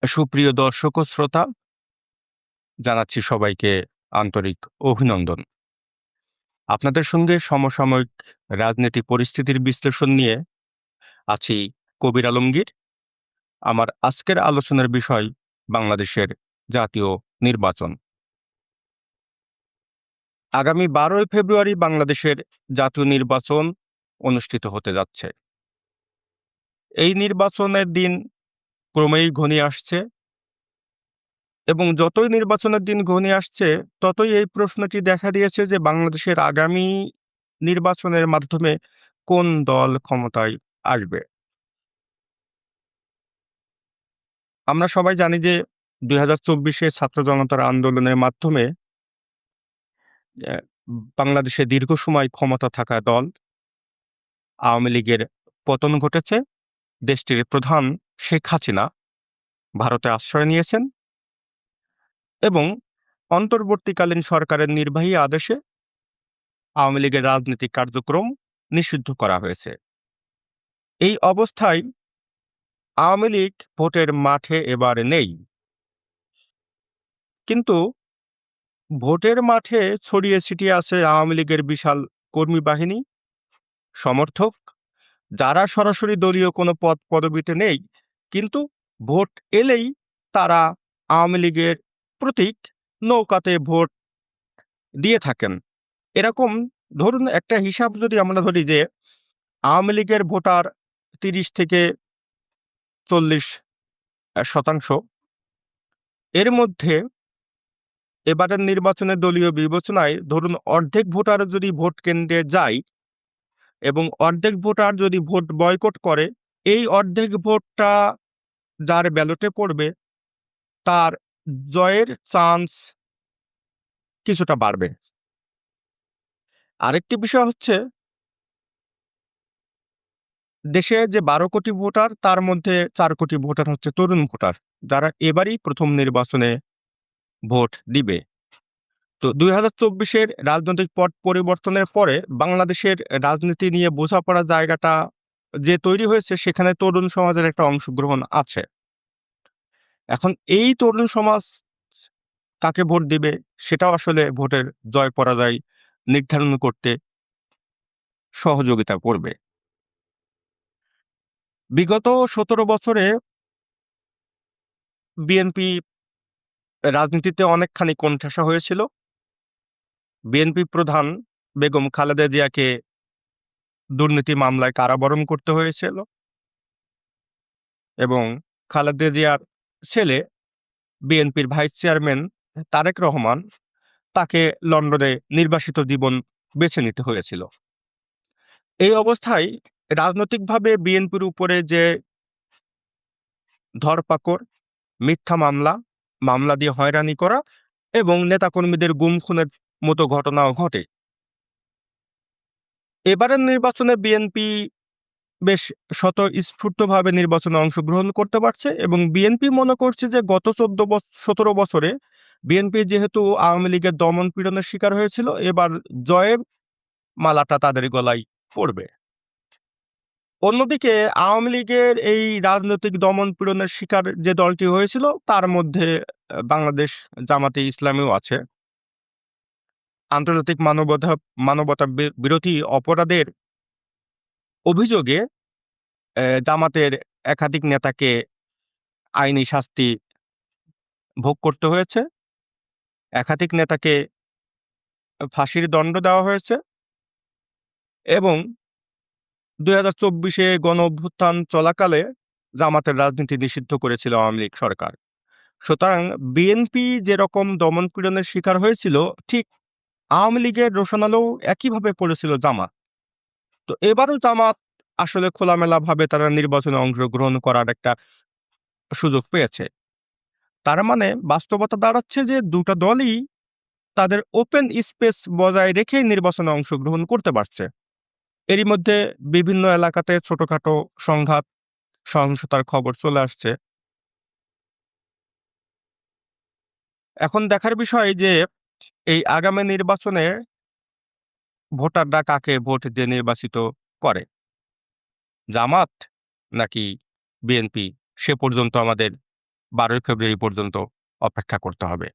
সুপ্রিয় দর্শক ও শ্রোতা, জানাচ্ছি সবাইকে আন্তরিক অভিনন্দন। আপনাদের সঙ্গে সমসাময়িক রাজনীতি পরিস্থিতির বিশ্লেষণ নিয়ে আছি কবির আলমগীর। আমার আজকের আলোচনার বিষয় বাংলাদেশের জাতীয় নির্বাচন। আগামী 12ই ফেব্রুয়ারি বাংলাদেশের জাতীয় নির্বাচন অনুষ্ঠিত হতে যাচ্ছে। এই নির্বাচনের দিন ক্রমেই ঘনিয়ে আসছে এবং যতই নির্বাচনের দিন ঘনিয়ে আসছে, ততই এই প্রশ্নটি দেখা দিয়েছে যে বাংলাদেশের আগামী নির্বাচনের মাধ্যমে কোন দল ক্ষমতায় আসবে। আমরা সবাই জানি যে ২০২৪ ছাত্র জনতার আন্দোলনের মাধ্যমে অ্যা বাংলাদেশে দীর্ঘ সময় ক্ষমতা থাকা দল আওয়ামী লীগের পতন ঘটেছে। দেশটির প্রধান শেখ হাসিনা ভারতে আশ্রয় নিয়েছেন এবং অন্তর্বর্তীকালীন সরকারের নির্বাহী আদেশে আওয়ামী লীগের রাজনৈতিক কার্যক্রম নিষিদ্ধ করা হয়েছে। এই অবস্থায় আওয়ামী লীগ ভোটের মাঠে এবার নেই। কিন্তু ভোটের মাঠে ছড়িয়ে ছিটিয়ে আছে আওয়ামী লীগের বিশাল কর্মী বাহিনী, সমর্থক, যারা সরাসরি দলীয় কোনো পদ পদবিতে নেই, কিন্তু ভোট এলেই তারা আওয়ামী লীগের প্রতীক নৌকাতে ভোট দিয়ে থাকেন। এরকম ধরুন একটা হিসাব যদি আমরা ধরি যে আওয়ামী লীগের ভোটার ৩০ থেকে ৪০% এর মধ্যে এবারের নির্বাচনে দলীয় বিবেচনায় ধরুন অর্ধেক ভোটার যদি ভোট কেন্দ্রে যায় এবং অর্ধেক ভোটার যদি ভোট বয়কট করে, এই অর্ধেক ভোটটা যার ব্যালটে পড়বে তার জয়ের চান্স কিছুটা বাড়বে। আরেকটি বিষয় হচ্ছে দেশে যে ১২ কোটি ভোটার তার মধ্যে ৪ কোটি ভোটার হচ্ছে তরুণ ভোটার, যারা এবারই প্রথম নির্বাচনে ভোট দিবে। তো ২০২৪ রাজনৈতিক পট পরিবর্তনের পরে বাংলাদেশের রাজনীতি নিয়ে বোঝাপড়া জায়গাটা যে তৈরি হয়েছে সেখানে তরুণ সমাজের একটা অংশগ্রহণ আছে। এখন এই তরুণ সমাজ কাকে ভোট দিবে সেটাও আসলে ভোটের জয় পরাজয় নির্ধারণ করতে সহযোগিতা করবে। বিগত ১৭ বছরে বিএনপি রাজনীতিতে অনেকখানি কোণঠাসা হয়েছিল। বিএনপি প্রধান বেগম খালেদা জিয়াকে দুর্নীতি মামলায় কারাবরণ করতে হয়েছিল এবং খালেদা জিয়ার ছেলে বিএনপির ভাইস চেয়ারম্যান তারেক রহমান, তাকে লন্ডনে নির্বাসিত জীবন বেছে নিতে হয়েছিল। এই অবস্থায় রাজনৈতিকভাবে বিএনপির উপরে যে ধরপাকড়, মিথ্যা মামলা, মামলা দিয়ে হয়রানি করা এবং নেতাকর্মীদের গুম খুনের মতো ঘটনাও ঘটে। এবারের নির্বাচনে বিএনপি বেশ স্বতঃস্ফূর্তভাবে নির্বাচনে অংশগ্রহণ করতে পারছে এবং বিএনপি মনে করছে যে গত ১৭ বছরে বিএনপি যেহেতু আওয়ামী লীগের দমন-পীড়নের শিকার হয়েছিল, এবার জয়ের মালাটা তাদের গলায় পড়বে। অন্যদিকে আওয়ামী লীগের এই রাজনৈতিক দমন-পীড়নের শিকার যে দলটি হয়েছিল তার মধ্যে বাংলাদেশ জামাতে ইসলামীও আছে। আন্তর্জাতিক মানবতা বিরোধী অপরাধের অভিযোগে জামাতের একাধিক নেতাকে আইনি শাস্তি ভোগ করতে হয়েছে। একাধিক নেতাকে ফাঁসির দণ্ড দেওয়া হয়েছে এবং ২০২৪ গণঅভ্যুত্থান চলাকালে জামাতের রাজনীতি নিষিদ্ধ করেছিল আওয়ামী লীগ সরকার। সুতরাং বিএনপি যেরকম দমন-পীড়নের শিকার হয়েছিল, ঠিক আওয়ামী লীগের রোষানলেও একইভাবে পড়েছিল জামাত। তো এবারও জামাত আসলে খোলামেলাভাবে তারা নির্বাচনে অংশগ্রহণ করার একটা সুযোগ পেয়েছে। তার মানে বাস্তবতা দাঁড়াচ্ছে যে দুটা দলই তাদের ওপেন স্পেস বজায় রেখেই নির্বাচনে অংশগ্রহণ করতে পারছে। এরই মধ্যে বিভিন্ন এলাকাতে ছোটখাটো সংঘাত, সহিংসতার খবর চলে আসছে। এখন দেখার বিষয় যে এই আগামী নির্বাচনে ভোটাররা কাকে ভোট দিয়ে নির্বাচিত করে, জামাত নাকি বিএনপি, সে পর্যন্ত আমাদের 12ই ফেব্রুয়ারি পর্যন্ত অপেক্ষা করতে হবে।